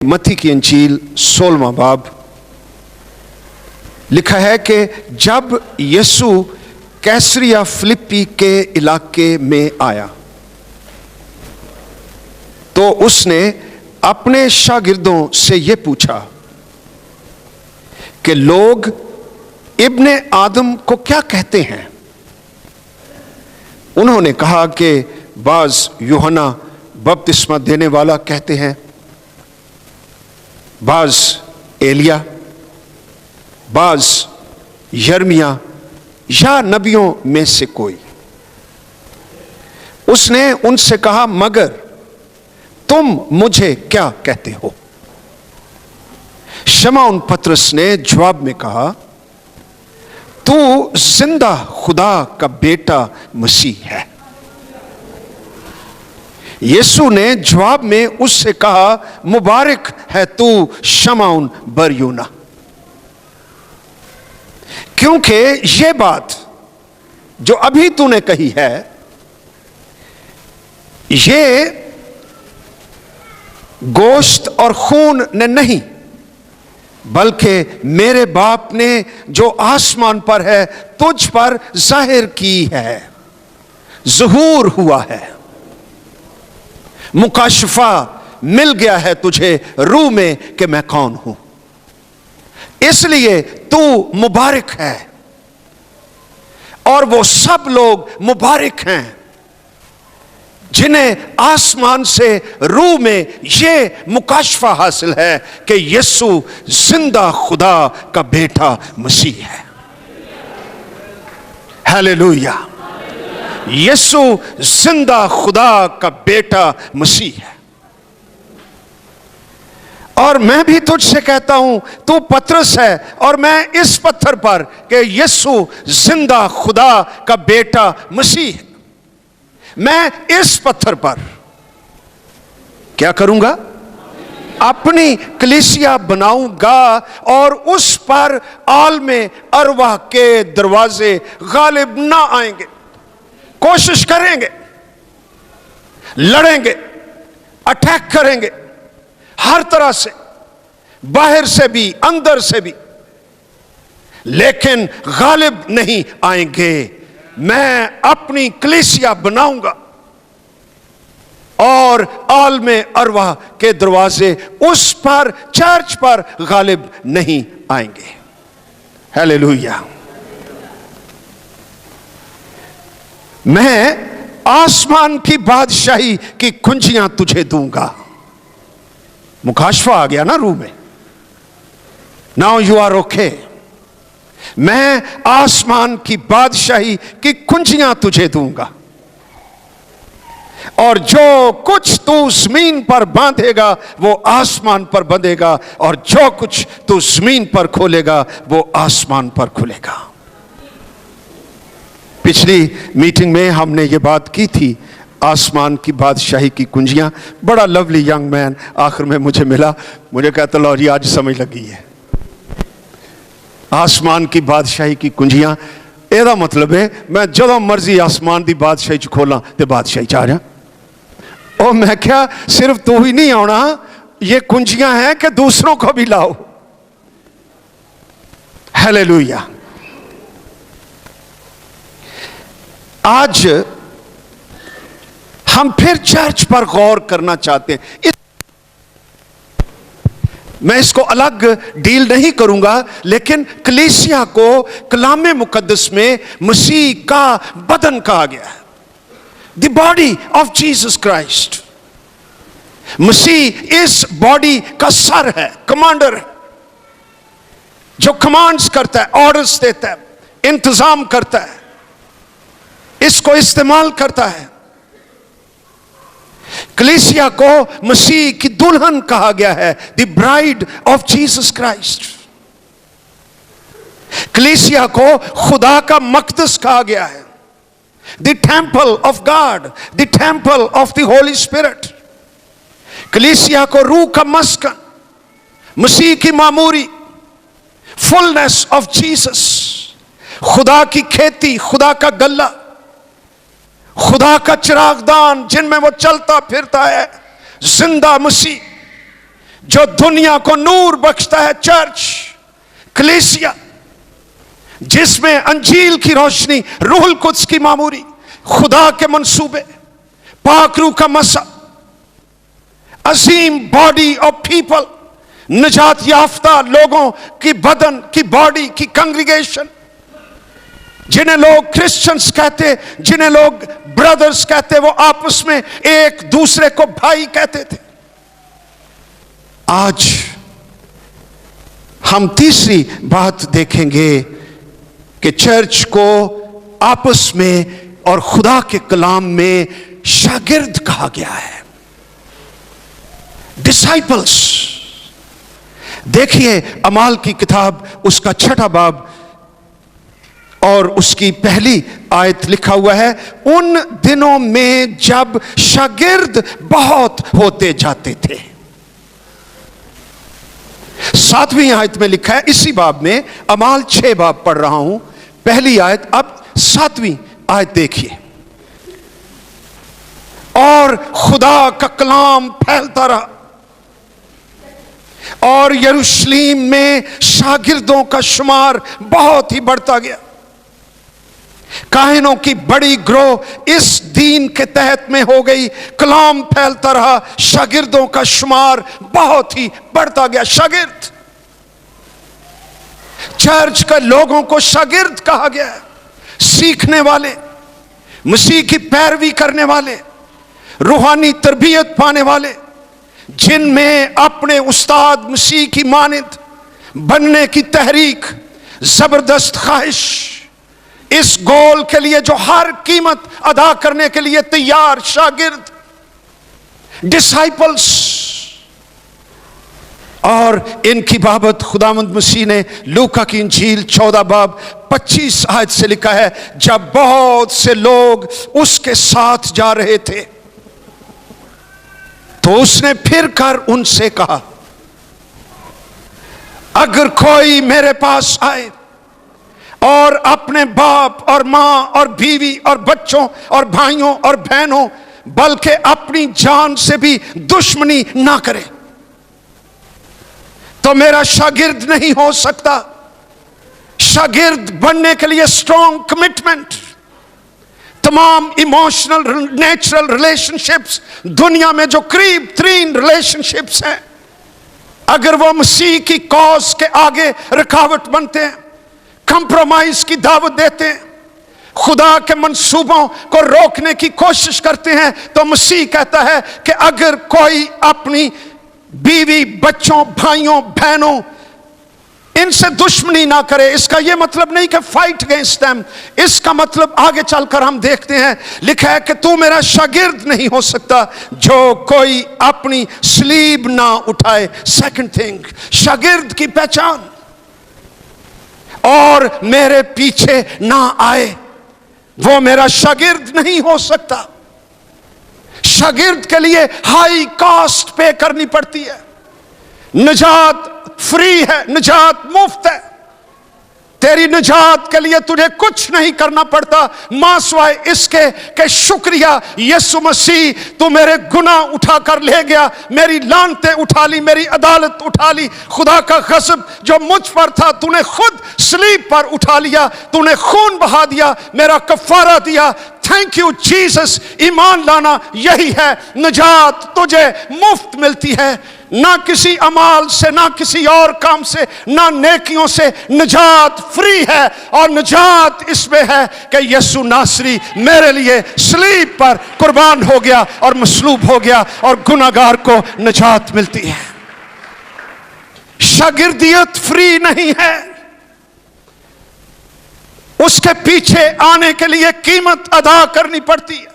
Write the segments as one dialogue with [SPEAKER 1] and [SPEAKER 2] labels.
[SPEAKER 1] मत्ती की इंजील 16वां बाब लिखा है कि जब यीशु कैसरिया फिलिप्पी के इलाके में आया तो उसने अपने शागिर्दों से यह पूछा कि लोग इब्ने आदम को क्या कहते हैं। उन्होंने कहा कि बाज यूहन्ना बपतिस्मा देने वाला कहते हैं, बाज एलिया, बाज यर्मिया या नबियों में से कोई। उसने उनसे कहा, मगर तुम मुझे क्या कहते हो। शमौन पतरस ने जवाब में कहा, तू जिंदा खुदा का बेटा मसीह है। यीशु ने जवाब में उससे कहा, मुबारक है तू शमौन बरयोना, क्योंकि ये बात जो अभी तूने कही है ये गोश्त और खून ने नहीं, बल्कि मेरे बाप ने जो आसमान पर है तुझ पर जाहिर की है, ज़हूर हुआ है, मुकाशफा मिल गया है तुझे रूह में कि मैं कौन हूं। इसलिए तू मुबारक है और वो सब लोग मुबारक हैं जिन्हें आसमान से रूह में ये मुकाशफा हासिल है कि यीशु जिंदा खुदा का बेटा मसीह है। हालेलुया। यीशु जिंदा खुदा का बेटा मसीह है। और मैं भी तुझसे कहता हूं, तू पतरस है और मैं इस पत्थर पर कि यीशु जिंदा खुदा का बेटा मसीह है, मैं इस पत्थर पर क्या करूंगा, अपनी कलीसिया बनाऊंगा और उस पर आलमे अरवाह के दरवाजे गालिब ना आएंगे। कोशिश करेंगे, लड़ेंगे, अटैक करेंगे, हर तरह से, बाहर से भी अंदर से भी, लेकिन गालिब नहीं आएंगे। मैं अपनी कलीसिया बनाऊंगा और आलमे अरवाह के दरवाजे उस पर, चर्च पर गालिब नहीं आएंगे। हालेलुया। मैं आसमान की बादशाही की कुंजियां तुझे दूंगा। मुकाशफा आ गया ना रूह में। Now you are okay. मैं आसमान की बादशाही की कुंजियां तुझे दूंगा और जो कुछ तू जमीन पर बांधेगा वो आसमान पर बंधेगा और जो कुछ तू जमीन पर खोलेगा वो आसमान पर खुलेगा। पिछली मीटिंग में हमने ये बात की थी, आसमान की बादशाही की कुंजियां। बड़ा लवली यंग मैन आखिर में मुझे मिला, मुझे कहता लो जी आज समझ लगी है। आसमान की बादशाही की कुंजियां, एदा मतलब है मैं जो मर्जी आसमान की बादशाही च खोला तो बादशाही च आ जा। और मैं क्या सिर्फ तू ही नहीं आना, ये कुंजियां हैं कि दूसरों को भी लाओ। हालेलुया। आज हम फिर चर्च पर गौर करना चाहते हैं। मैं इसको अलग डील नहीं करूंगा, लेकिन कलीसिया को कलामे मुकद्दस में मसीह का बदन कहा गया है, the body of Jesus Christ. मसीह इस बॉडी का सर है, कमांडर है, जो कमांड्स करता है, ऑर्डर्स देता है, इंतजाम करता है, इसको इस्तेमाल करता है। कलीसिया को मसीह की दुल्हन कहा गया है, the bride of Jesus Christ. कलीसिया को खुदा का मकदस कहा गया है, the temple of God, the temple of the Holi spirit. कलीसिया को रूह का मस्कन, मसीह की मामूरी, फुलनेस ऑफ जीसस, खुदा की खेती, खुदा का गल्ला, खुदा का चिरागदान जिनमें वो चलता फिरता है, जिंदा मसीह, जो दुनिया को नूर बख्शता है, चर्च, कलीसिया, जिसमें अंजील की रोशनी, रूहुल कुद्स की मामूरी, खुदा के मंसूबे, पाक रूह का मसा, अजीम बॉडी ऑफ पीपल, निजात याफ्ता लोगों की बदन की बॉडी की कांग्रीगेशन, जिन्हें लोग क्रिश्चियंस कहते, जिन्हें लोग ब्रदर्स कहते, वो आपस में एक दूसरे को भाई कहते थे। आज हम तीसरी बात देखेंगे कि चर्च को आपस में और खुदा के कलाम में शागिर्द कहा गया है, डिसाइपल्स। देखिए अमाल की किताब उसका 6 बाब और उसकी पहली आयत लिखा हुआ है, उन दिनों में जब शागिर्द बहुत होते जाते थे। 7वीं आयत में लिखा है, इसी बाब में, अमाल 6 बाब पढ़ रहा हूं, पहली आयत, अब 7वीं आयत देखिए। और खुदा का कलाम फैलता रहा और यरूशलेम में शागिर्दों का शुमार बहुत ही बढ़ता गया। काहिनों की बड़ी ग्रोह इस दीन के तहत में हो गई, कलाम फैलता रहा, शागिर्दों का शुमार बहुत ही बढ़ता गया। शागिर्द, चर्च के लोगों को शागिर्द कहा गया है, सीखने वाले, मसीह की पैरवी करने वाले, रूहानी तरबियत पाने वाले, जिनमें अपने उस्ताद मसीह की मानद बनने की तहरीक, जबरदस्त ख्वाहिश, इस गोल के लिए जो हर कीमत अदा करने के लिए तैयार शागिर्द, डिसाइपल्स। और इनकी बाबत खुदावंद मसीह ने लूका की इंजील 14 बाब 25 आयत से लिखा है, जब बहुत से लोग उसके साथ जा रहे थे तो उसने फिर कर उनसे कहा, अगर कोई मेरे पास आए और अपने बाप और मां और बीवी और बच्चों और भाइयों और बहनों, बल्कि अपनी जान से भी दुश्मनी ना करे, तो मेरा शागिर्द नहीं हो सकता। शागिर्द बनने के लिए स्ट्रॉन्ग कमिटमेंट, तमाम इमोशनल नेचुरल रिलेशनशिप्स, दुनिया में जो करीब 3 रिलेशनशिप्स हैं, अगर वो मसीह की कॉज के आगे रुकावट बनते हैं, कंप्रोमाइज की दावत देते हैं, खुदा के मंसूबों को रोकने की कोशिश करते हैं, तो मसीह कहता है कि अगर कोई अपनी बीवी, बच्चों, भाइयों, बहनों, इनसे दुश्मनी ना करे। इसका यह मतलब नहीं कि फाइट अगेंस्ट देम, इसका मतलब आगे चलकर हम देखते हैं, लिखा है कि तू मेरा शागिर्द नहीं हो सकता जो कोई अपनी स्लीब ना उठाए। सेकंड थिंग, शागिर्द की पहचान, और मेरे पीछे ना आए, वो मेरा शागिर्द नहीं हो सकता। शागिर्द के लिए हाई कॉस्ट पे करनी पड़ती है। निजात फ्री है, निजात मुफ्त है, तेरी निजात के लिए तुझे कुछ नहीं करना पड़ता मासवाए इसके कि शुक्रिया यीशु मसीह, तू मेरे गुनाह उठाकर ले गया, मेरी लानतें उठा ली, मेरी अदालत उठा ली, खुदा का गज़ब जो मुझ पर था तूने खुद सलीब पर उठा लिया, तूने खून बहा दिया, मेरा कफारा दिया। Thank you Jesus. ईमान लाना यही है, निजात तुझे मुफ्त मिलती है, ना किसी अमाल से, ना किसी और काम से, ना नेकियों से। निजात फ्री है, और निजात इसमें है कि यीशु नासरी मेरे लिए सलीब पर कुर्बान हो गया और मसलूब हो गया, और गुनाहगार को निजात मिलती है। शागिर्दियत फ्री नहीं है, उसके पीछे आने के लिए कीमत अदा करनी पड़ती है,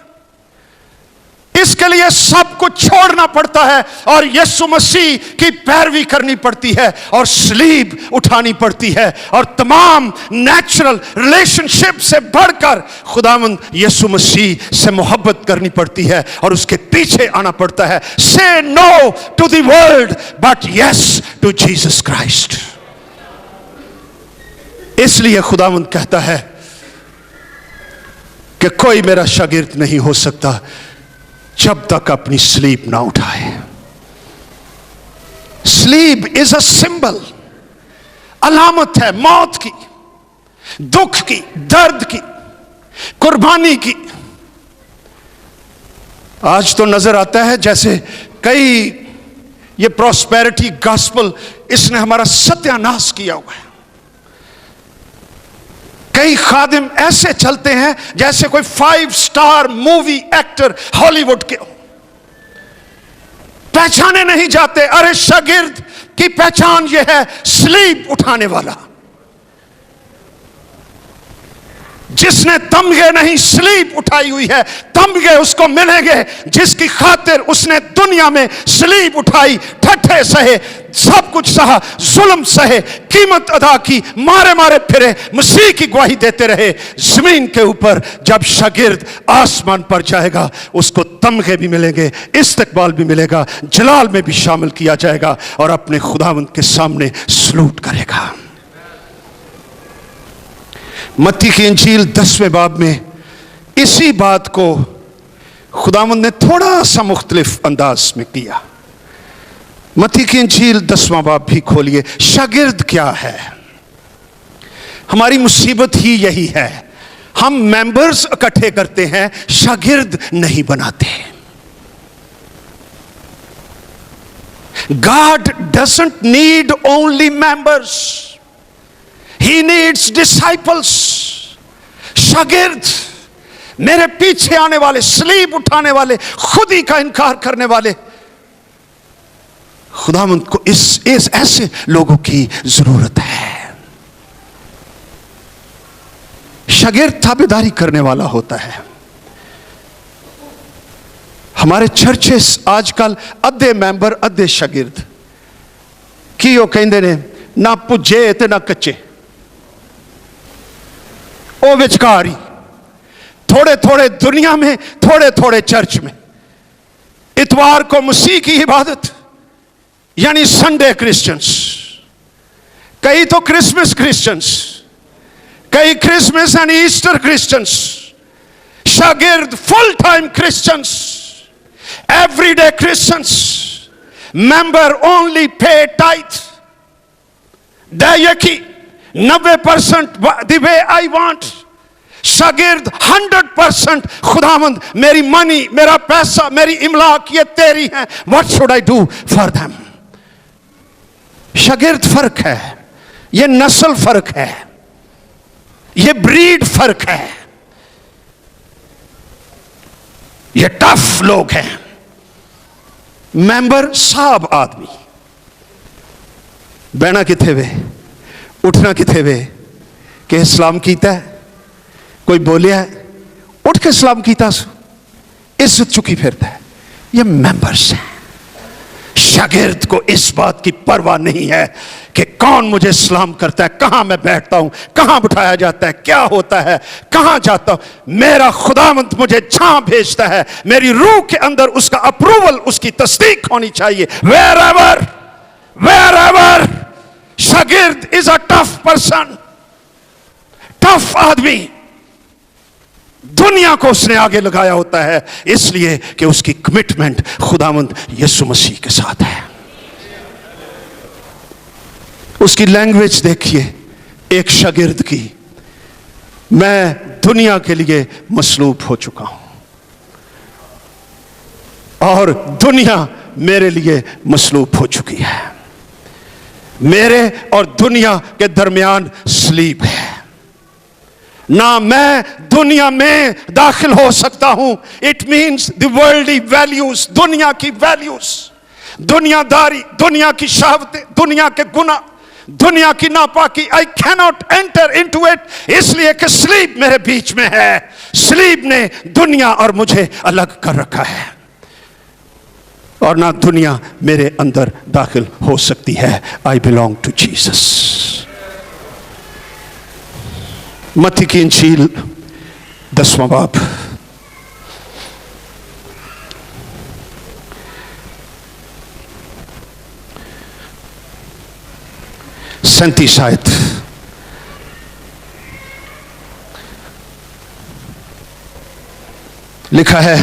[SPEAKER 1] इसके लिए सब कुछ छोड़ना पड़ता है, और यीशु मसीह की पैरवी करनी पड़ती है, और सलीब उठानी पड़ती है, और तमाम नेचुरल रिलेशनशिप से बढ़कर खुदावंद यीशु मसीह से मोहब्बत करनी पड़ती है, और उसके पीछे आना पड़ता है। Say no to the world but yes to Jesus Christ. इसलिए खुदावंद कहता है कि कोई मेरा शागिर्द नहीं हो सकता जब तक अपनी सलीब ना उठाए। स्लीप इज अ सिंबल, अलामत है मौत की, दुख की, दर्द की, कुर्बानी की। आज तो नजर आता है जैसे कई ये प्रॉस्पेरिटी गॉस्पेल, इसने हमारा सत्यानाश किया हुआ है। कई खादिम ऐसे चलते हैं जैसे कोई 5 स्टार मूवी एक्टर हॉलीवुड के, पहचाने नहीं जाते। अरे शागिर्द की पहचान यह है, स्लीप उठाने वाला, जिसने तमगे नहीं स्लीप उठाई हुई है। तमगे उसको मिलेंगे जिसकी खातिर उसने दुनिया में स्लीप उठाई, ठट्ठे सहे, सब कुछ सहा, जुल्म सहे, कीमत अदा की, मारे मारे फिरे, मसीह की गवाही देते रहे। जमीन के ऊपर जब शागिर्द आसमान पर जाएगा, उसको तमगे भी मिलेंगे, इस्तकबाल भी मिलेगा, जलाल में भी शामिल किया जाएगा और अपने खुदावंद के सामने सलूट करेगा। मत्ती की इंजील 10वें बाब में इसी बात को खुदावंद ने थोड़ा सा मुख्तलिफ अंदाज में किया। मत्ती की इंजील 10वां बाब भी खोलिए। शागिर्द क्या है? हमारी मुसीबत ही यही है, हम मेंबर्स इकट्ठे करते हैं, शागिर्द नहीं बनाते। God doesn't need only members, He needs disciples. शागिर्द, मेरे पीछे आने वाले, स्लीप उठाने वाले, खुद ही का इनकार करने वाले, खुदावंद को इस ऐसे लोगों की जरूरत है। शागिर्द ताबेदारी करने वाला होता है। हमारे चर्चेस आजकल अद्धे मैंबर अद्धे शागिर्द की वो कहंदे ने, ना पुजे ते ना कच्चे, ओ विचकारी, थोड़े थोड़े दुनिया में, थोड़े थोड़े चर्च में। इतवार को मसीह की इबादत यानी संडे क्रिश्चियंस, कई तो क्रिसमस क्रिश्चियंस, कई क्रिसमस एंड ईस्टर क्रिश्चियंस। शागिर्द full time Christians, everyday Christians, member only pay tithe, दयकी 90% the way I want। शागिर्द 100% खुदावंद, मेरी मनी, मेरा पैसा, मेरी इमलाक ये तेरी है, what should I do for them। शागिर्द फर्क है, ये नस्ल फर्क है, ये ब्रीड फर्क है, ये टफ लोग हैं। मेंबर साहब आदमी, बहना किथे वे, उठना किथे वे, कि इस्लाम कीता है, कोई बोलिया है, उठ के इस्लाम कीता, इज्जत चुकी फिरता है। ये मेंबर्स हैं। शागिर्द को इस बात की परवाह नहीं है कि कौन मुझे सलाम करता है, कहां मैं बैठता हूं, कहां बिठाया जाता है, क्या होता है, कहां जाता हूं। मेरा खुदावंद मुझे जहां भेजता है, मेरी रूह के अंदर उसका अप्रूवल, उसकी तस्दीक होनी चाहिए। wherever शागिर्द is a tough person, tough आदमी। दुनिया को उसने आगे लगाया होता है, इसलिए कि उसकी कमिटमेंट खुदावंद यीशु मसीह के साथ है। उसकी लैंग्वेज देखिए एक शागिर्द की, मैं दुनिया के लिए मसलूब हो चुका हूं और दुनिया मेरे लिए मसलूब हो चुकी है। मेरे और दुनिया के दरमियान स्लीप है। ना मैं दुनिया में दाखिल हो सकता हूं। It means the worldly values, दुनिया की वैल्यूज, दुनियादारी, दुनिया की शहावतें, दुनिया के गुनाह, दुनिया की नापाकी, I can not enter into it, इसलिए कि स्लीप मेरे बीच में है। स्लीप ने दुनिया और मुझे अलग कर रखा है और ना दुनिया मेरे अंदर दाखिल हो सकती है। I belong to Jesus. मत्ती की इंजील 10वां बाब, सैंतीस आयत। लिखा है,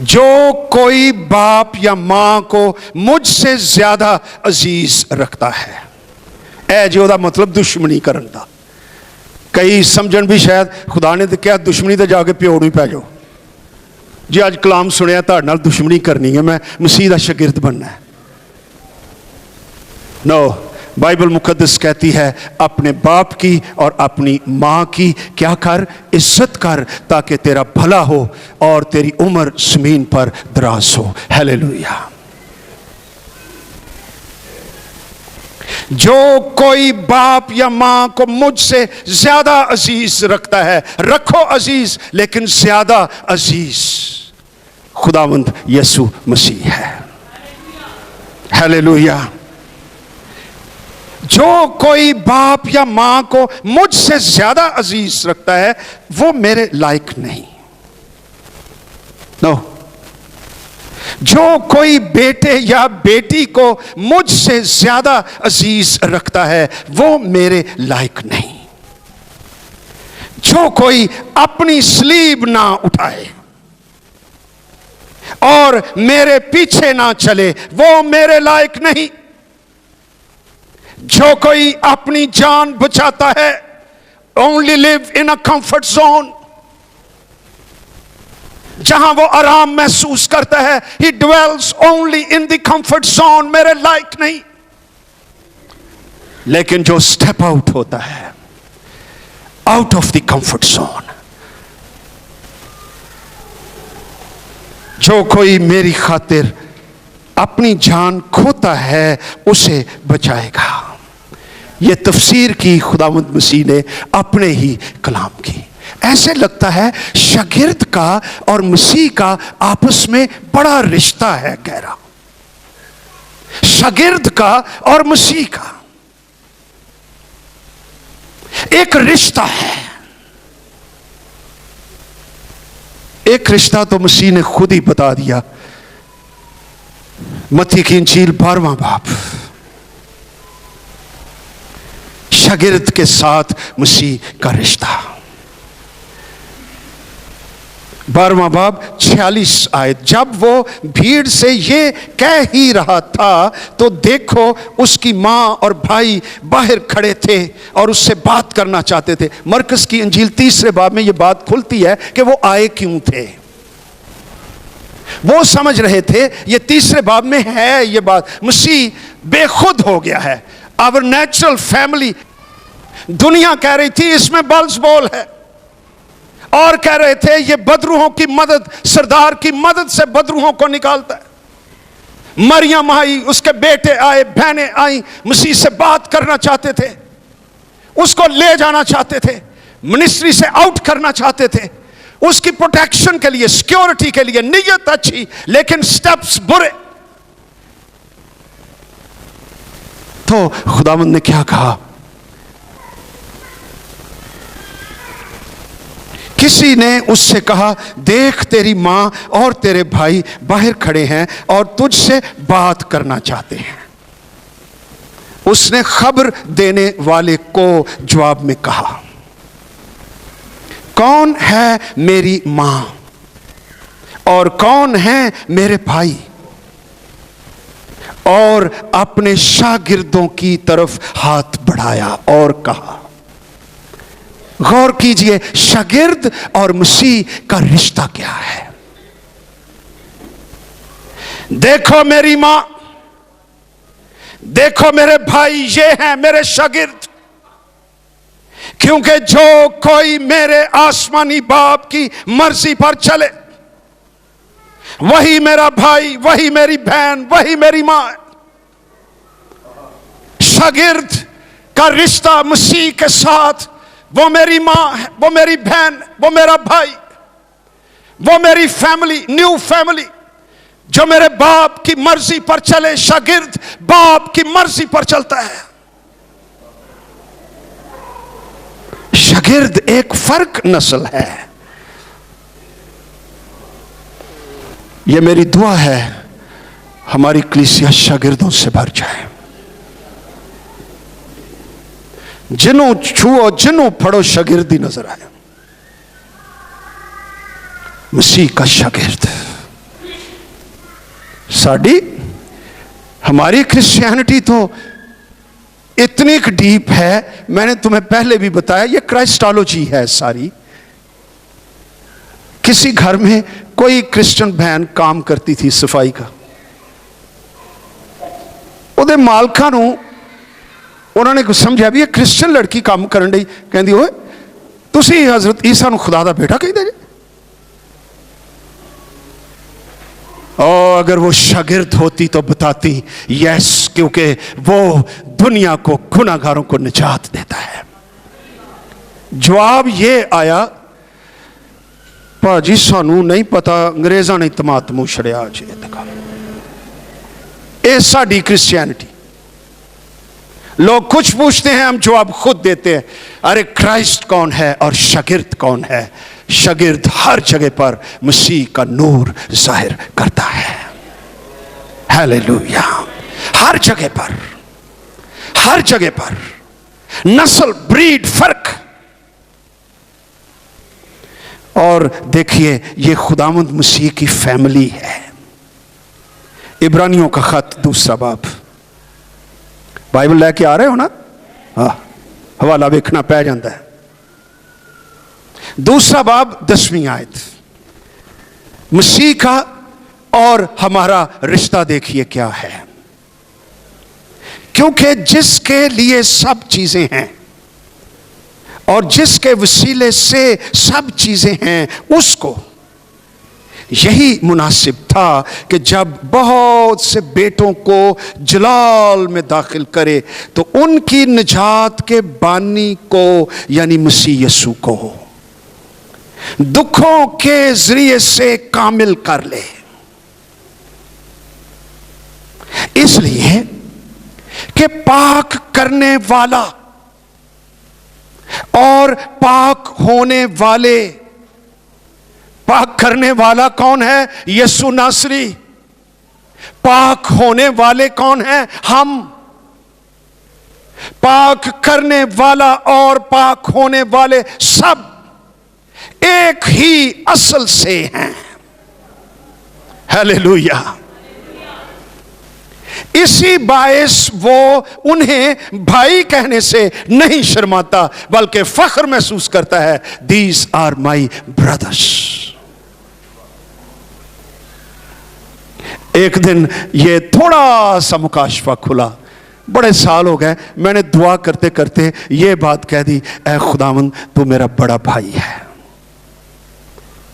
[SPEAKER 1] जो कोई बाप या मां को मुझसे ज्यादा अजीज रखता है। ए जी ਉਹਦਾ मतलब दुश्मनी करन दा। कई समझण भी शायद खुदा ने तो कहा दुश्मनी तो जाके प्यो ਨੂੰ ਪੈ ਜਾਓ जी। ਅੱਜ कलाम सुनिया ਤੁਹਾਡੇ ਨਾਲ दुश्मनी करनी है, मैं मसीह का शागिर्द बनना है। नो, बाइबल मुकद्दस कहती है अपने बाप की और अपनी माँ की क्या कर, इज्जत कर, ताकि तेरा भला हो और तेरी उम्र ज़मीन पर दराज हो। हालेलुया। जो कोई बाप या माँ को मुझसे ज्यादा अजीज रखता है, रखो अजीज, लेकिन ज्यादा अजीज खुदावंद यीशु मसीह है। हालेलुया। जो कोई बाप या मां को मुझसे ज्यादा अजीज रखता है वो मेरे लायक नहीं। नो, जो कोई बेटे या बेटी को मुझसे ज्यादा अजीज रखता है वो मेरे लायक नहीं। जो कोई अपनी स्लीब ना उठाए और मेरे पीछे ना चले वो मेरे लायक नहीं। जो कोई अपनी जान बचाता है, only live in a comfort zone, जहां वो आराम महसूस करता है, he dwells only in the comfort zone, मेरे लायक नहीं। लेकिन जो स्टेप आउट होता है out of the comfort zone, जो कोई मेरी खातिर अपनी जान खोता है उसे बचाएगा। ये तफसीर की खुदावंद मसीह ने अपने ही कलाम की। ऐसे लगता है शागिर्द का और मसीह का आपस में बड़ा रिश्ता है गहरा। शागिर्द का और मसीह का एक रिश्ता है। एक रिश्ता तो मसीह ने खुद ही बता दिया। मत्ती की इंजील 12वां बाब, शागिर्द के साथ मसीह का रिश्ता। 12वां बाब 46 आयत। जब वो भीड़ से ये कह ही रहा था तो देखो उसकी मां और भाई बाहर खड़े थे और उससे बात करना चाहते थे। मरकस की इंजील 3 बाब में ये बात खुलती है कि वो आए क्यों थे। वो समझ रहे थे ये 3 बाब में है ये बात, मसीह बेखुद हो गया है। आवर नेचुरल फैमिली, दुनिया कह रही थी इसमें बल्ज़बोल है, और कह रहे थे ये बदरूहों की मदद, सरदार की मदद से बदरूहों को निकालता है। मरियम आई, उसके बेटे आए, बहनें आई, मसीह से बात करना चाहते थे, उसको ले जाना चाहते थे, मिनिस्ट्री से आउट करना चाहते थे, उसकी प्रोटेक्शन के लिए, सिक्योरिटी के लिए। नीयत अच्छी लेकिन स्टेप्स बुरे। तो खुदावंद ने क्या कहा, किसी ने उससे कहा देख तेरी मां और तेरे भाई बाहर खड़े हैं और तुझसे बात करना चाहते हैं। उसने खबर देने वाले को जवाब में कहा, कौन है मेरी मां और कौन है मेरे भाई? और अपने शागिर्दों की तरफ हाथ बढ़ाया और कहा। गौर कीजिए, शागिर्द और मसीह का रिश्ता क्या है। देखो मेरी मां, देखो मेरे भाई, ये हैं मेरे शागिर्द। क्योंकि जो कोई मेरे आसमानी बाप की मर्जी पर चले वही मेरा भाई, वही मेरी बहन, वही मेरी मां। शागिर्द का रिश्ता मसीह के साथ, वो मेरी मां है, वो मेरी बहन, वो मेरा भाई, वो मेरी फैमिली, न्यू फैमिली, जो मेरे बाप की मर्जी पर चले। शागिर्द बाप की मर्जी पर चलता है। शागिर्द एक फर्क नस्ल है। यह मेरी दुआ है हमारी कलीसिया शागिर्दों से भर जाए। जिन्हों छुओ, जिन्हों पढ़ो, शागिर्दी नजर आए। मसीह का शागिर्द साड़ी हमारी क्रिश्चियनिटी तो इतनी डीप है, मैंने तुम्हें पहले भी बताया, ये क्राइस्टोलॉजी है सारी। किसी घर में कोई क्रिश्चियन बहन काम करती थी सफाई का, ਉਹਦੇ ਮਾਲਕਾਂ ਨੂੰ ਉਹਨਾਂ ਨੇ ਕੁਝ ਸਮਝਿਆ ਵੀ ਇਹ ਕ੍ਰਿਸਚੀਅਨ ਲੜਕੀ ਕੰਮ ਕਰਨ ਲਈ, ਕਹਿੰਦੀ ਓਏ ਤੁਸੀਂ ਹਜ਼ਰਤ ਈਸਾ ਨੂੰ ਖੁਦਾ ਦਾ ਬੇਟਾ ਕਹਿੰਦੇ ਜੀ। और अगर वो शागिर्द होती तो बताती यस, क्योंकि वो दुनिया को गुनाहगारों को निजात देता है। जवाब ये आया, भाजी सानू नहीं पता, अंग्रेज़ां ने तमातमू छड़िया जी। ये साडी क्रिश्चियनिटी। लोग कुछ पूछते हैं, हम जवाब खुद देते हैं। अरे क्राइस्ट कौन है और शागिर्द कौन है? शागिर्द हर जगह पर मसीह का नूर जाहिर करता है। हालेलुया। हर जगह पर, हर जगह पर नस्ल, ब्रीड, फर्क। और देखिए ये खुदावंद मसीह की फैमिली है। इब्रानियों का खत 2 बाब, बाइबल लेके आ रहे हो ना? हाँ, हवाला देखना पै जाता है। 2 बाब 10वीं आयत। मसीह का और हमारा रिश्ता देखिए क्या है। क्योंकि जिसके लिए सब चीजें हैं और जिसके वसीले से सब चीजें हैं, उसको यही मुनासिब था कि जब बहुत से बेटों को जलाल में दाखिल करे तो उनकी निजात के बानी को यानी मसीह यीशु को दुखों के जरिए से कामिल कर ले। इसलिए कि पाक करने वाला और पाक होने वाले, पाक करने वाला कौन है? यीशु नासरी। पाक होने वाले कौन है? हम। पाक करने वाला और पाक होने वाले सब एक ही असल से हैं। हालेलुया। इसी बायस वो उन्हें भाई कहने से नहीं शर्माता, बल्कि फख्र महसूस करता है, दीज आर माई ब्रदर्स। एक दिन ये थोड़ा सा मुकाशफा खुला, बड़े साल हो गए, मैंने दुआ करते करते ये बात कह दी, ऐ खुदावंद तू मेरा बड़ा भाई है,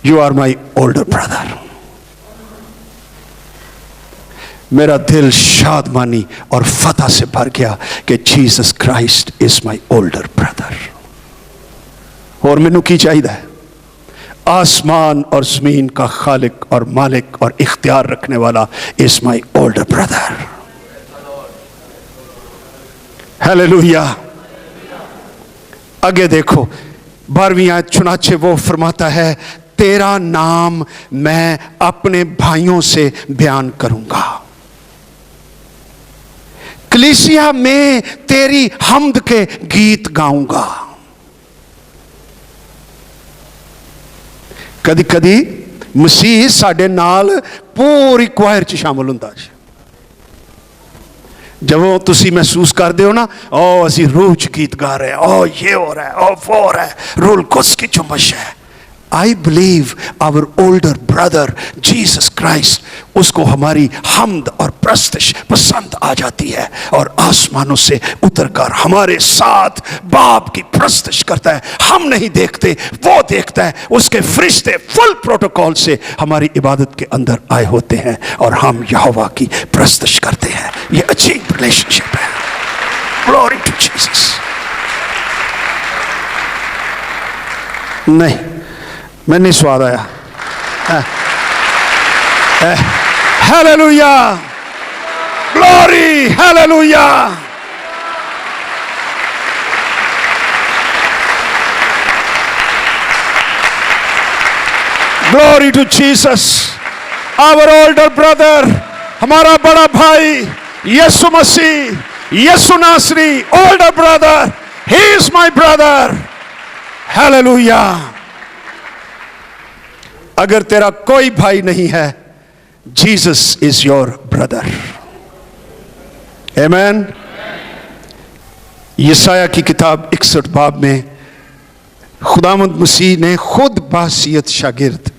[SPEAKER 1] you are my older brother. मेरा दिल शादमानी और फतह से भर गया कि Jesus Christ is my older brother. और मैनू की चाहिए? आसमान और जमीन का खालिक और मालिक और इख्तियार रखने वाला is my older brother. Hallelujah. आगे देखो 12वीं आयत, चुनाचे वो फरमाता है, तेरा नाम मैं अपने भाइयों से बयान करूंगा, कलीसिया में तेरी हम्द के गीत गाऊंगा। कदी कदी मसीह साडे नाल पूरी क्वायर च शामिल हुंदा जी। जब तुसी महसूस करते हो ना, ओ असी रूह च गीत गा रहे हैं, ओ ये हो रहा है, ओ वो हो रहा है, रूल कुछ की चुमश है। I believe our older brother Jesus Christ, उसको हमारी हम्द और प्रस्तश पसंद आ जाती है और आसमानों से उतरकर हमारे साथ बाप की प्रस्तश करता है। हम नहीं देखते, वो देखता है। उसके फरिश्ते फुल प्रोटोकॉल से हमारी इबादत के अंदर आए होते हैं और हम यहोवा की प्रस्तश करते हैं। ये अजीब रिलेशनशिप है। Glory to Jesus. नहीं, मैं नहीं स्वाद आया। Hallelujah, glory, hallelujah. Glory to Jesus, our older brother, हमारा बड़ा भाई यीशु मसीह, यीशु नासरी, older brother, he is my brother. Hallelujah. अगर तेरा कोई भाई नहीं है, Jesus is your brother. Amen. यसाया की किताब 61 बाब में खुदावंद मसीह ने खुद बासियत शागिर्द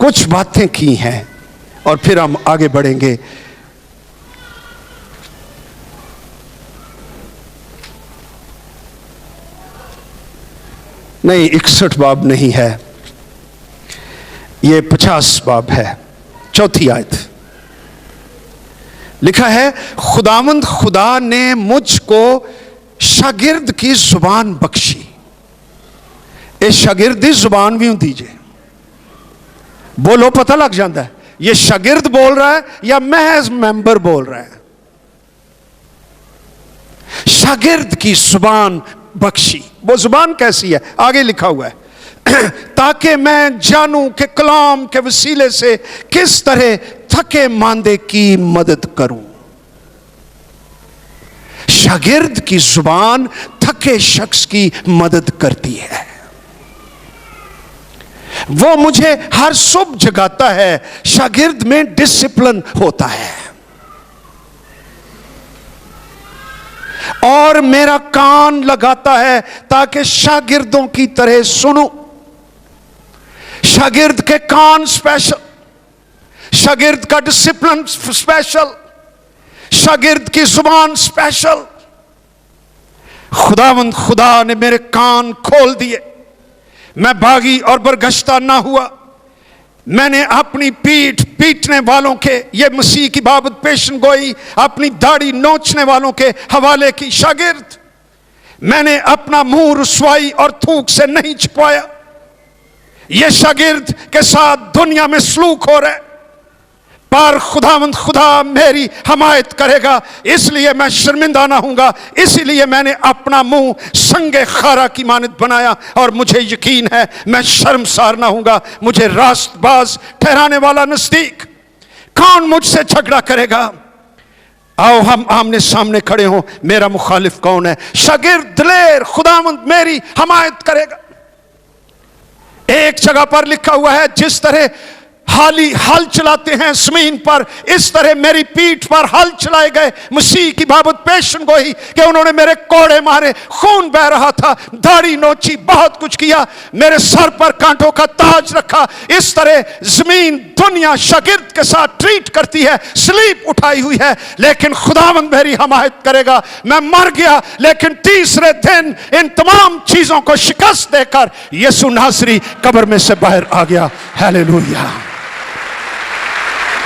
[SPEAKER 1] कुछ बातें की हैं, और फिर हम आगे बढ़ेंगे। नहीं, 61 बाब नहीं है, ये 50 बाब है, 4 आयत। लिखा है, खुदावंद खुदा ने मुझको शागिर्द की जुबान बख्शी। ये शागिर्दी जुबान भी होती जे, बोलो पता लग जाता है ये शागिर्द बोल रहा है या महज मेंबर बोल रहा है। शागिर्द की जुबान बख्शी। वो जुबान कैसी है? आगे लिखा हुआ है, ताकि मैं जानूं कि कलाम के वसीले से किस तरह थके मांदे की मदद करूं। शागिर्द की जुबान थके शख्स की मदद करती है। वो मुझे हर सुबह जगाता है। शागिर्द में डिसिप्लिन होता है और मेरा कान लगाता है ताकि शागिर्दों की तरह सुनूं। शागिर्द के कान स्पेशल, शागिर्द का डिसिप्लिन स्पेशल, शागिर्द की जुबान स्पेशल। खुदावंद खुदा ने मेरे कान खोल दिए, मैं भागी और बरगश्ता ना हुआ। मैंने अपनी पीठ पीटने वालों के, ये मसीह की बाबत पेशन गोई, अपनी दाढ़ी नोचने वालों के हवाले की। शागिर्द, मैंने अपना मुंह रुसवाई और थूक से नहीं छिपाया। ये शागिर्द के साथ दुनिया में सलूक हो रहा है, पर खुदावंद खुदा मेरी हमायत करेगा, इसलिए मैं शर्मिंदा ना हूंगा। इसीलिए मैंने अपना मुंह संगे खारा की मानद बनाया और मुझे यकीन है मैं शर्मसार ना हूंगा। मुझे रास्तबाज ठहराने वाला नजदीक, कौन मुझसे झगड़ा करेगा? आओ हम आमने सामने खड़े हों, मेरा मुखालिफ कौन है? शागिर्द दिलेर, खुदावंद मेरी हमायत करेगा। एक जगह पर लिखा हुआ है, जिस तरह हाली हल चलाते हैं जमीन पर, इस तरह मेरी पीठ पर हल चलाए गए। मसीह की बाबत पेशन गोई कि उन्होंने मेरे कोड़े मारे, खून बह रहा था, दाढ़ी नोची, बहुत कुछ किया, मेरे सर पर कांटों का ताज रखा। इस तरह जमीन दुनिया शागिर्द के साथ ट्रीट करती है, स्लीप उठाई हुई है, लेकिन खुदावंद मेरी हमायत करेगा। मैं मर गया, लेकिन तीसरे दिन इन तमाम चीजों को शिकस्त देकर यीशु नासरी कब्र में से बाहर आ गया। Hallelujah,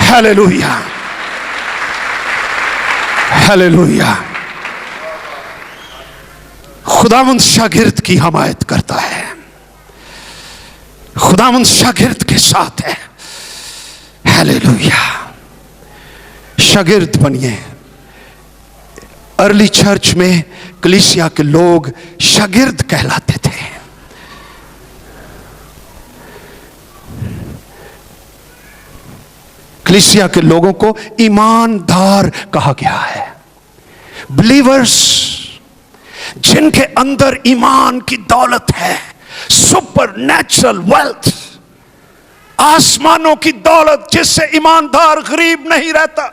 [SPEAKER 1] hallelujah, hallelujah. खुदावंद शागिर्द की हमायत करता है, खुदावंद शागिर्द के साथ है। हालेलुया। शागिर्द बनिए। अर्ली चर्च में कलीसिया के लोग शागिर्द कहलाते थे। कलीसिया के लोगों को ईमानदार कहा गया है। बिलीवर्स, जिनके अंदर ईमान की दौलत है, सुपर नेचुरल वेल्थ, आसमानों की दौलत, जिससे ईमानदार गरीब नहीं रहता।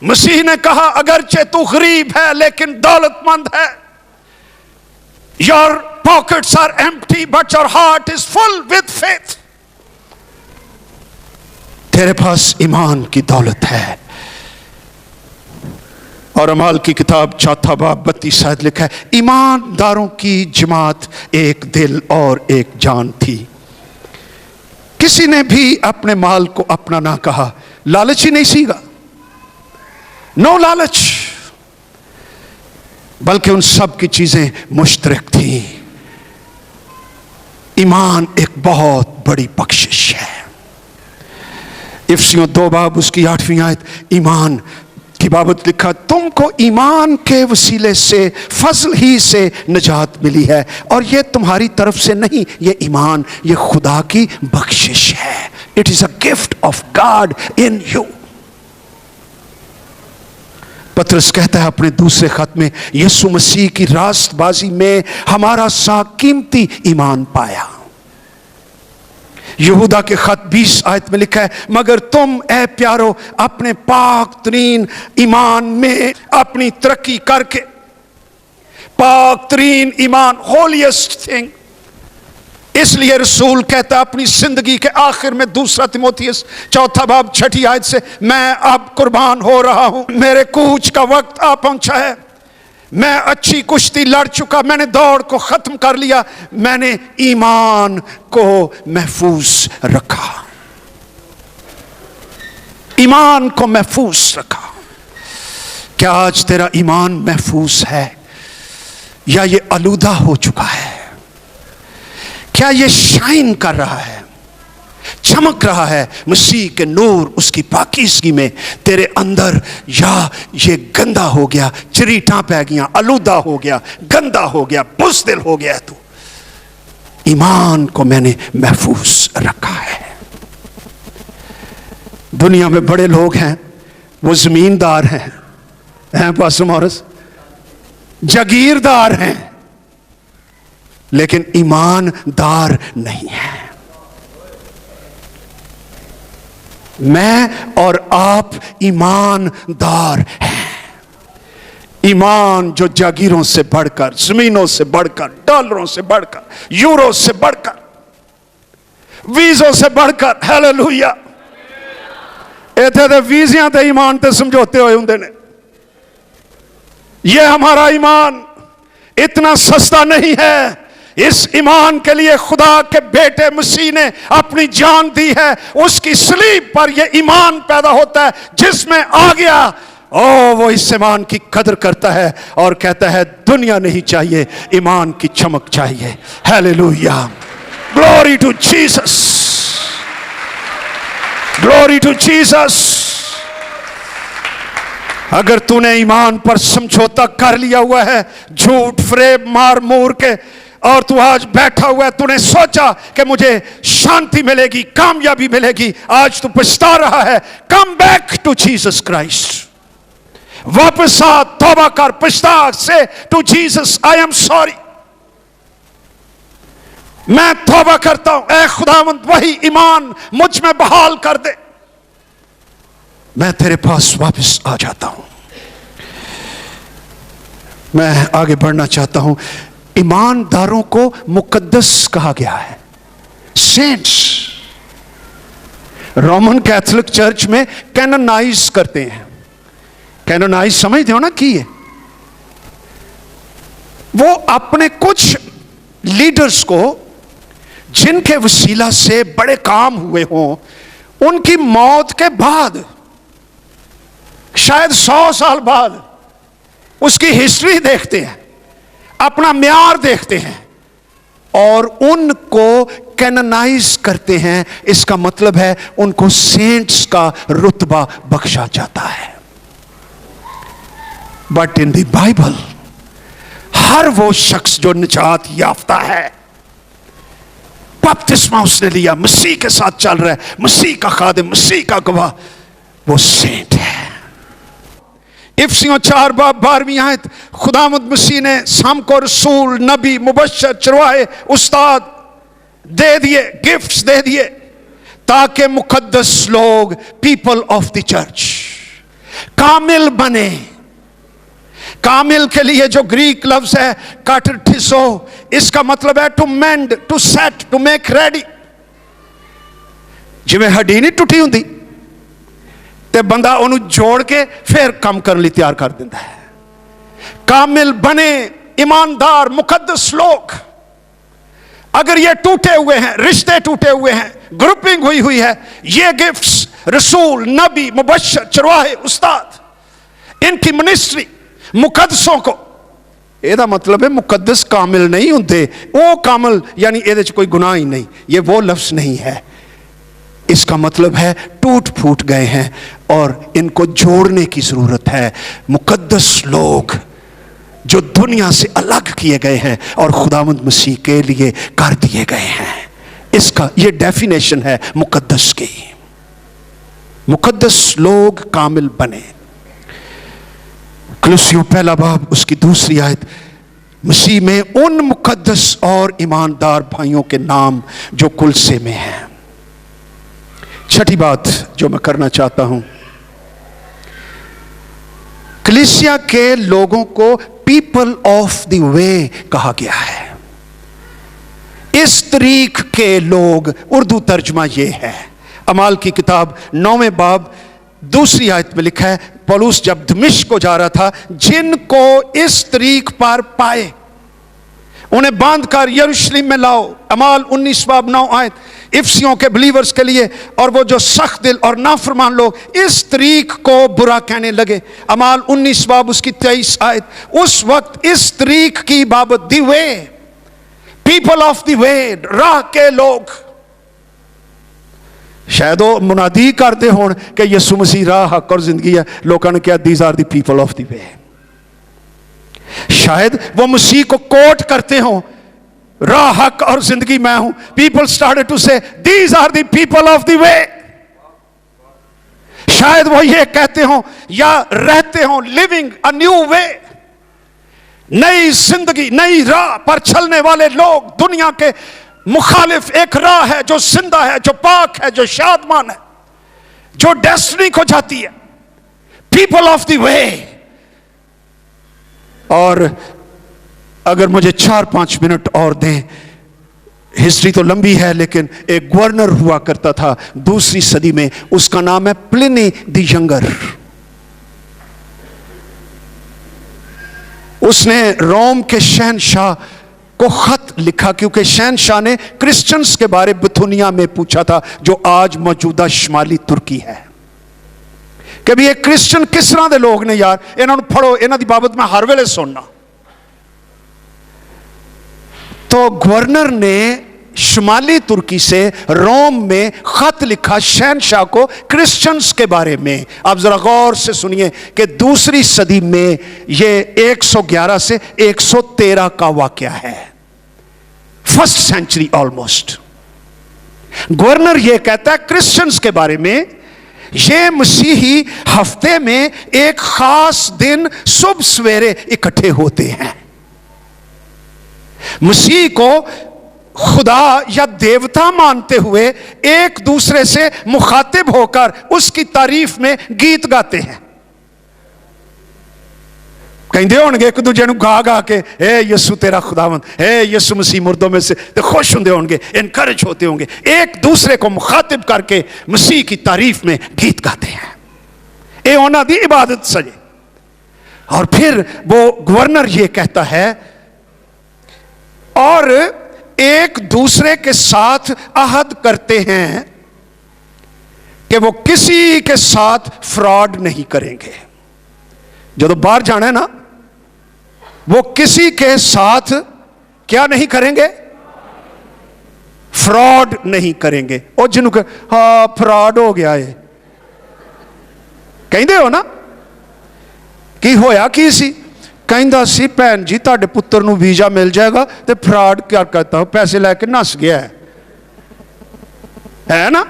[SPEAKER 1] मसीह ने कहा, अगरचे तू गरीब है लेकिन दौलतमंद है। Your pockets are empty but your heart is full with faith. तेरे पास ईमान की दौलत है। और अमाल की किताब 4 बाब 32 आयत लिखा है, ईमानदारों की जमात एक दिल और एक जान थी। किसी ने भी अपने माल को अपना ना कहा, लालच ही नहीं सीगा, नो लालच, बल्कि उन सब की चीजें मुश्तरक थी। ईमान एक बहुत बड़ी बख्शिश है। इफसियों 2 बाब उसकी 8वीं आयत ईमान की बाबत लिखा, तुमको ईमान के वसीले से फजल ही से निजात मिली है, और यह तुम्हारी तरफ से नहीं, यह ईमान यह खुदा की बख्शिश है। It is a gift of God in you. पतरस कहता है अपने दूसरे खत में, यीशु मसीह की रास्तबाजी में हमारा सा कीमती ईमान पाया। यहूदा के खत 20 आयत में लिखा है, मगर तुम ए प्यारो अपने पाक तरीन ईमान में अपनी तरक्की करके, पाक तरीन ईमान, होलीएस्ट थिंग। इसलिए रसूल कहता अपनी जिंदगी के आखिर में, दूसरा तिमोथियस 4 बाब 6 आयत से, मैं अब कुर्बान हो रहा हूं, मेरे कूच का वक्त आ पहुंचा है, मैं अच्छी कुश्ती लड़ चुका, मैंने दौड़ को खत्म कर लिया, मैंने ईमान को महफूज रखा, ईमान को महफूज रखा। क्या आज तेरा ईमान महफूज है या ये आलूदा हो चुका है? क्या ये शाइन कर रहा है, चमक रहा है मसीह के नूर, उसकी पाकीज़गी में तेरे अंदर, या ये गंदा हो गया, चरीटा पै गया, आलूदा हो गया, गंदा हो गया, बुज़दिल हो गया? तू ईमान को मैंने महफूज रखा है। दुनिया में बड़े लोग हैं, वो जमींदार हैं पास्टर मॉरिस, जागीरदार हैं, लेकिन ईमानदार नहीं है। मैं और आप ईमानदार हैं। ईमान जो जागीरों से बढ़कर, जमीनों से बढ़कर, डॉलरों से बढ़कर, यूरो से बढ़कर, वीजों से बढ़कर, हालेलुया, इत्थे ते वीजियां ते ईमान ते समझौते हुए होंदे ने। ये हमारा ईमान इतना सस्ता नहीं है। इस ईमान के लिए खुदा के बेटे मसीह ने अपनी जान दी है। उसकी सलीब पर यह ईमान पैदा होता है जिसमें आ गया, ओ वो इस ईमान की कदर करता है और कहता है दुनिया नहीं चाहिए, ईमान की चमक चाहिए। Hallelujah, glory to Jesus, glory to Jesus. अगर तूने ईमान पर समझौता कर लिया हुआ है, झूठ फरेब मार मूर के, और तू आज बैठा हुआ है, तूने सोचा कि मुझे शांति मिलेगी, कामयाबी मिलेगी, आज तू पछता रहा है, come back to Jesus Christ. वापस आ, तौबा कर, पछता, say to Jesus I am sorry, मैं तौबा करता हूं, ऐ खुदावंद वही ईमान मुझ में बहाल कर दे, मैं तेरे पास वापस आ जाता हूं। मैं आगे बढ़ना चाहता हूं। ईमानदारों को मुकद्दस कहा गया है, सेंट्स। रोमन कैथोलिक चर्च में कैनोनाइज करते हैं। कैनोनाइज समझते हो ना कि है? वो अपने कुछ लीडर्स को जिनके वसीला से बड़े काम हुए हों, उनकी मौत के बाद, शायद 100 साल बाद, उसकी हिस्ट्री देखते हैं, अपना म्यार देखते हैं और उनको कैनोनाइज करते हैं। इसका मतलब है उनको सेंट्स का रुतबा बख्शा जाता है। बट इन द बाइबल हर वो शख्स जो निजात याफ्ता है, बपतिस्मा उसने लिया, मसीह के साथ चल रहा है, मसीह का खादिम, मसीह का गवाह, वो सेंट है। इफसियों 4 बाब 12वीं आयत, खुदावंद मसीह ने हमको रसूल, नबी, मुबश्शिर, चरवाहे, उस्ताद दे दिए, गिफ्ट्स दे दिए, ताकि मुकद्दस लोग, पीपल ऑफ द चर्च, कामिल बने। कामिल के लिए जो ग्रीक लफ्ज है काटरथिसो, इसका मतलब है to mend, to set, to make ready. जिवें हड्डी नहीं टुटी हुंदी ते बंदा उन्हें जोड़ के फिर काम करने लिए तैयार कर देता है। कामिल बने, ईमानदार, मुकद्दस लोग। अगर ये टूटे हुए हैं, रिश्ते टूटे हुए हैं, ग्रुपिंग हुई हुई है, ये गिफ्ट्स, रसूल, नबी, मुबश्शिर, चरवाहे, उस्ताद, इनकी मिनिस्ट्री मुकद्दसों को, ਇਹਦਾ मतलब है मुकद्दस कामिल नहीं होंगे। वो कामिल यानी ਇਹਦੇ ਚ कोई गुनाह ही नहीं, ये वो लफ्ज नहीं है। इसका मतलब है टूट फूट गए हैं और इनको जोड़ने की जरूरत है। मुकद्दस लोग जो दुनिया से अलग किए गए हैं और खुदावंद मसीह के लिए कर दिए गए हैं, इसका ये डेफिनेशन है मुकद्दस की। मुकद्दस लोग कामिल बने। कुलुस्सियों 1 बाब उसकी 2 आयत, मसीह में उन मुकद्दस और ईमानदार भाइयों के नाम जो कुलसे में हैं। छठी बात जो मैं करना चाहता हूं, कलीसिया के लोगों को पीपल ऑफ द वे कहा गया है। इस तरीक के लोग, उर्दू तर्जमा यह है, अमाल की किताब 9वें बाब 2 आयत में लिखा है, पौलुस जब दमिश्क को जा रहा था, जिनको इस तरीक पर पाए उन्हें बांध कर यरूशलेम में लाओ। अमाल 19 बाब 9 आयत इफसियों के बिलीवर्स के लिए, और वो जो सख्त दिल और नाफरमान लोग इस तरीक को बुरा कहने लगे। अमाल 19 बाब उसकी 23 आयत, उस वक्त इस तरीक की बाबत, दी वे, पीपल ऑफ द वे, राह के लोग, शायद वो मुनादी करते हों कि यीशु मसीह राह, हक और जिंदगी है। लोगों ने कहा these are the people of the way. शायद वो मसीह को कोट करते हों, राह, हक और जिंदगी मैं हूं। People started to say these are the people of the way. शायद वो ये कहते हों या रहते हों, लिविंग अ न्यू वे, नई जिंदगी, नई राह पर चलने वाले लोग। दुनिया के मुखालिफ एक राह है जो जिंदा है, जो पाक है, जो शादमान है, जो डेस्टिनी को जाती है, पीपल ऑफ द वे। और अगर मुझे 4-5 मिनट और दें, हिस्ट्री तो लंबी है, लेकिन एक गवर्नर हुआ करता था 2री सदी में, उसका नाम है प्लिनी द यंगर। उसने रोम के शहनशाह को खत लिखा, क्योंकि शहनशाह ने क्रिश्चियंस के बारे बिथुनिया में पूछा था, जो आज मौजूदा शुमाली तुर्की है, कि भी ये क्रिश्चियन किस तरह के लोग ने यार, इन्होंने पढ़ो, इन्हों की बाबत मैं हर वेले सुनना। तो गवर्नर ने शुमाली तुर्की से रोम में खत लिखा शहनशाह को क्रिश्चियंस के बारे में। आप जरा गौर से सुनिए कि 2री सदी में यह 111 से 113 का वाकया है, 1st सेंचुरी ऑलमोस्ट। गवर्नर यह कहता है क्रिश्चियंस के बारे में, ये मसीही हफ्ते में एक खास दिन सुबह सवेरे इकट्ठे होते हैं, मसीह को खुदा या देवता मानते हुए एक दूसरे से मुखातिब होकर उसकी तारीफ में गीत गाते हैं। कहते होंगे एक दूजे को गा गा के, हे यीशु तेरा खुदावंद, हे यीशु मसीह मुर्दों में से, तो खुश होंगे होंगे, इनकरेज होते होंगे, एक दूसरे को मुखातिब करके मसीह की तारीफ में गीत गाते हैं। ये उन्हों की इबादत सजे। और फिर वो गवर्नर ये कहता है, और एक दूसरे के साथ अहद करते हैं कि वो किसी के साथ फ्रॉड नहीं करेंगे। जो बाहर जाना है ना, वो किसी के साथ क्या नहीं करेंगे, फ्रॉड नहीं करेंगे। और जिन्होंने हाँ फ्रॉड हो गया है, कहते हो ना कि होया की सी, कहता सी भैन जी तुहाडे पुत्र नूं वीजा मिल जाएगा, तो फ्रॉड क्या करता हूं, पैसे लैके नस गया है ना।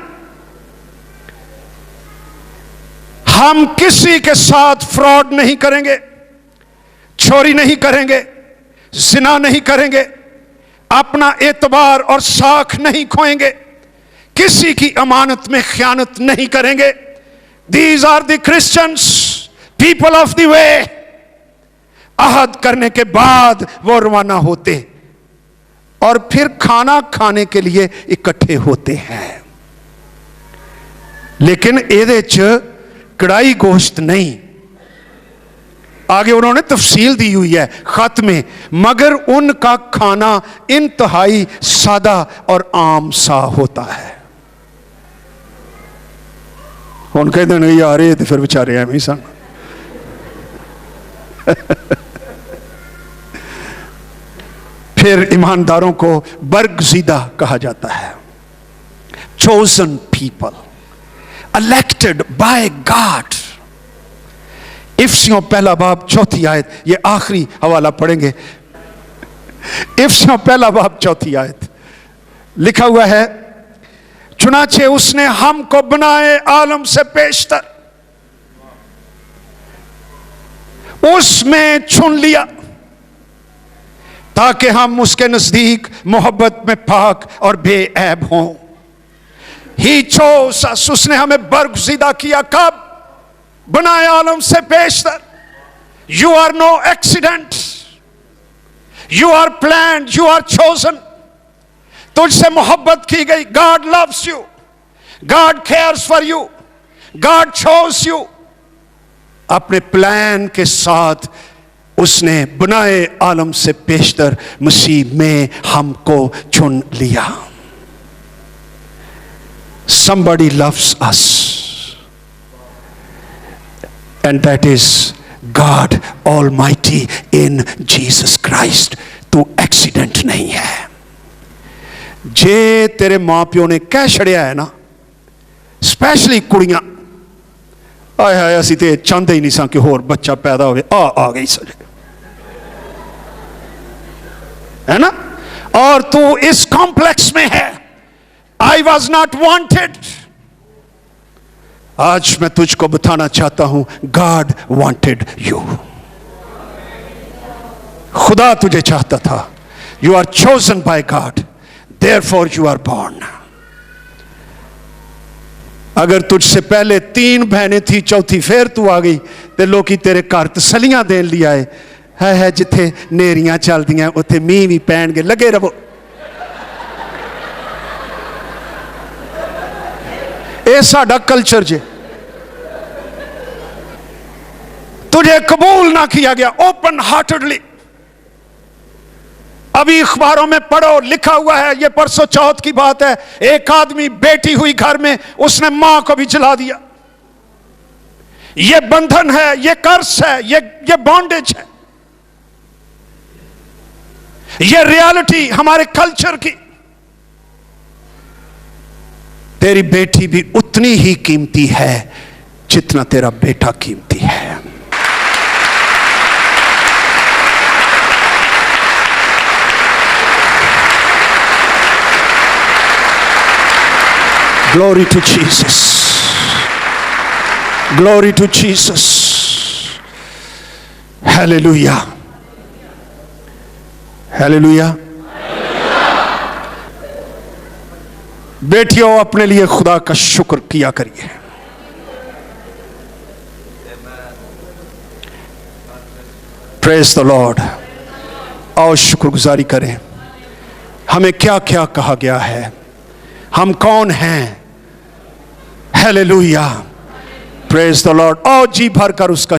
[SPEAKER 1] हम किसी के साथ फ्रॉड नहीं करेंगे, चोरी नहीं करेंगे, जिना नहीं करेंगे, अपना एतबार और साख नहीं खोएंगे, किसी की अमानत में खयानत नहीं करेंगे। These are the Christians, people of the way. अहद करने के बाद वो रवाना होते और फिर खाना खाने के लिए इकट्ठे होते हैं। लेकिन एदे च कड़ाई गोश्त नहीं, आगे उन्होंने तफसील दी हुई है खत में, मगर उनका खाना इंतहाई सादा और आम सा होता है। हुण कहते हैं यार ये तो फिर बेचारे एवं ही सन। फिर ईमानदारों को बरगज़ीदा कहा जाता है, chosen people, elected by God. इफसियों 1 बाब 4 आयत, ये आखिरी हवाला पढ़ेंगे। इफसियों 1 बाब 4 आयत लिखा हुआ है, चुनाचे उसने हमको बनाए आलम से पेशतर, उसमें चुन लिया ताकि हम उसके नजदीक मोहब्बत में पाक और बेऐब हों। He chose us. उसने हमें बरगुज़ीदा किया कब? बनाए आलम से पेशतर. You are no accident. You are planned. You are chosen. तुझसे मोहब्बत की गई. God loves you. God cares for you. God chose you. अपने प्लान के साथ उसने बनाए आलम से पेशतर मसीह में हमको चुन लिया. Somebody loves us, and that is God Almighty in Jesus Christ. तू एक्सीडेंट नहीं है. जे तेरे मां प्यो ने कह छड़िया है ना, स्पैशली कुड़ियां, आए हाय असी ते चाहते ही नहीं सा कि होर बच्चा पैदा होवे, आ गई सजे, है ना, और तू इस कॉम्प्लेक्स में है, I was not wanted. आज मैं तुझको बताना चाहता हूं, God wanted you. खुदा तुझे चाहता था. You are chosen by God, therefore you are born. अगर तुझसे पहले 3 बहनें थी, चौथी फिर तू आ गई, ते लोग तेरे घर तसलियां देन लिए आए. है जिथे नेरियां चलदियां उत्थे मींह भी पैणगे, लगे रहो. ये साडा कल्चर जे. तुझे कबूल ना किया गया ओपन हार्टेडली. अभी अखबारों में पढ़ो, लिखा हुआ है, ये परसों चौथ की बात है, एक आदमी बेटी हुई घर में, उसने मां को भी जला दिया. ये बंधन है, ये कर्स है, ये बॉन्डेज है, ये रियलिटी हमारे कल्चर की. तेरी बेटी भी उतनी ही कीमती है जितना तेरा बेटा कीमती है. Glory to Jesus. Glory to Jesus. Hallelujah. Hallelujah. बेटियों, अपने लिए खुदा का शुक्र किया करिए. Praise the Lord. आओ शुक्रगुजारी करें. हमें क्या क्या कहा गया है, हम कौन हैं. Hallelujah. Praise the Lord. आओ जी भर कर उसका